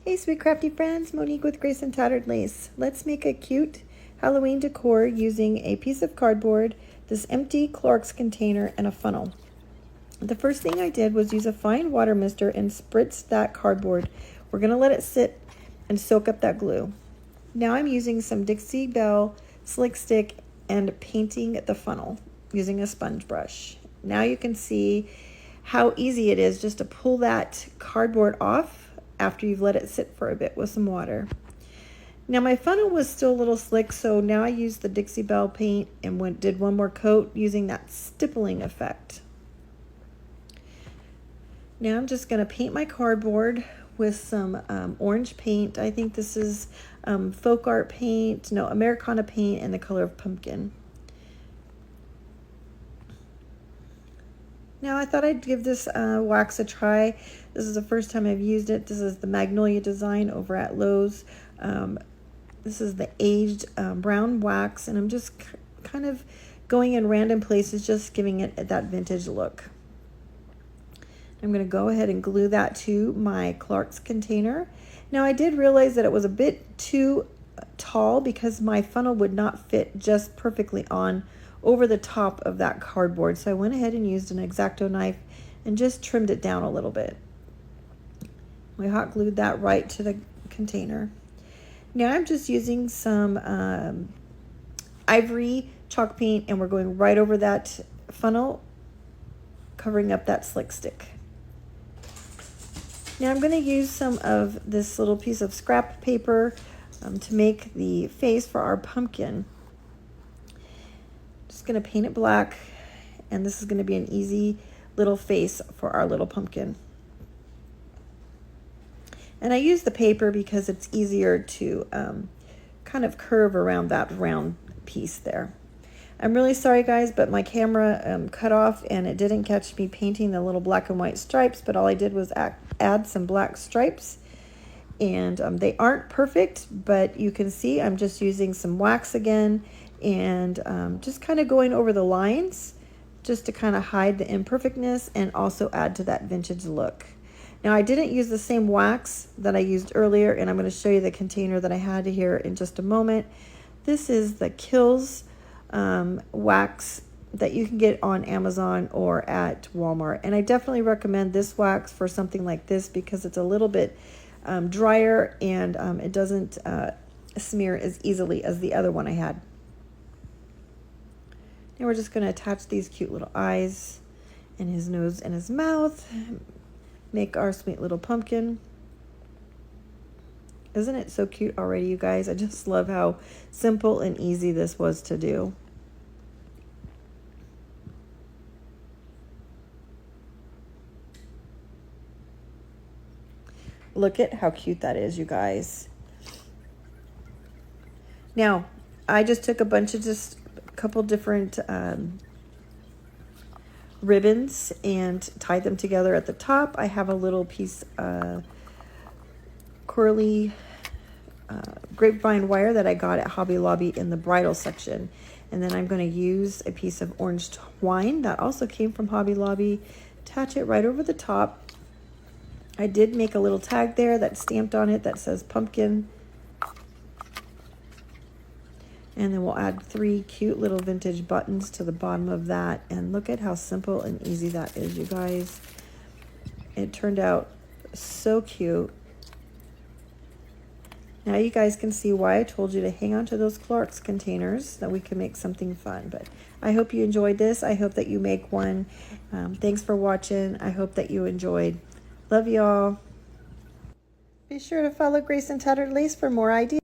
Hey sweet crafty friends, Monique with Grace and Tattered Lace. Let's make a cute Halloween decor using a piece of cardboard, this empty Clorox container, and a funnel. The first thing I did was use a fine water mister and spritz that cardboard. We're going to let it sit and soak up that glue. Now I'm using some Dixie Bell slick stick and painting the funnel using a sponge brush. Now you can see how easy it is just to pull that cardboard off after you've let it sit for a bit with some water. Now my funnel was still a little slick, so now I used the Dixie Bell paint and did one more coat using that stippling effect. Now I'm just going to paint my cardboard with some orange paint. I think this is folk art paint, no, Americana paint in the color of pumpkin. Now I thought I'd give this wax a try. This is the first time I've used it. This is the Magnolia design over at Lowe's. This is the aged brown wax, and I'm just kind of going in random places, just giving it that vintage look. I'm going to go ahead and glue that to my Clorox container. Now I did realize that it was a bit too tall because my funnel would not fit just perfectly on over the top of that cardboard. So I went ahead and used an X-Acto knife and just trimmed it down a little bit. I hot glued that right to the container. Now I'm just using some Ivory chalk paint, and we're going right over that funnel, covering up that slick stick. Now I'm going to use some of this little piece of scrap paper to make the face for our pumpkin. Just going to paint it black, and this is going to be an easy little face for our little pumpkin. And I use the paper because it's easier to kind of curve around that round piece there. I'm really sorry guys, but my camera cut off and it didn't catch me painting the little black and white stripes, but all I did was add some black stripes, and they aren't perfect, but you can see I'm just using some wax again and just kind of going over the lines just to kind of hide the imperfectness and also add to that vintage look. Now I didn't use the same wax that I used earlier, and I'm going to show you the container that I had here in just a moment. This is the Kills wax that you can get on Amazon or at Walmart, and I definitely recommend this wax for something like this because it's a little bit drier and it doesn't smear as easily as the other one I had. Now we're just going to attach these cute little eyes and his nose and his mouth. Make our sweet little pumpkin. Isn't it so cute already, you guys? I just love how simple and easy this was to do. Look at how cute that is, you guys. Now, I just took a bunch of couple different ribbons and tied them together at the top. I have a little piece of curly grapevine wire that I got at Hobby Lobby in the bridal section. And then I'm going to use a piece of orange twine that also came from Hobby Lobby, attach it right over the top. I did make a little tag there that's stamped on it that says pumpkin. And then we'll add 3 cute little vintage buttons to the bottom of that. And look at how simple and easy that is, you guys. It turned out so cute. Now you guys can see why I told you to hang on to those Clorox containers so that we can make something fun. But I hope you enjoyed this. I hope that you make one. Thanks for watching. I hope that you enjoyed. Love y'all. Be sure to follow Grace and Tattered Lace for more ideas.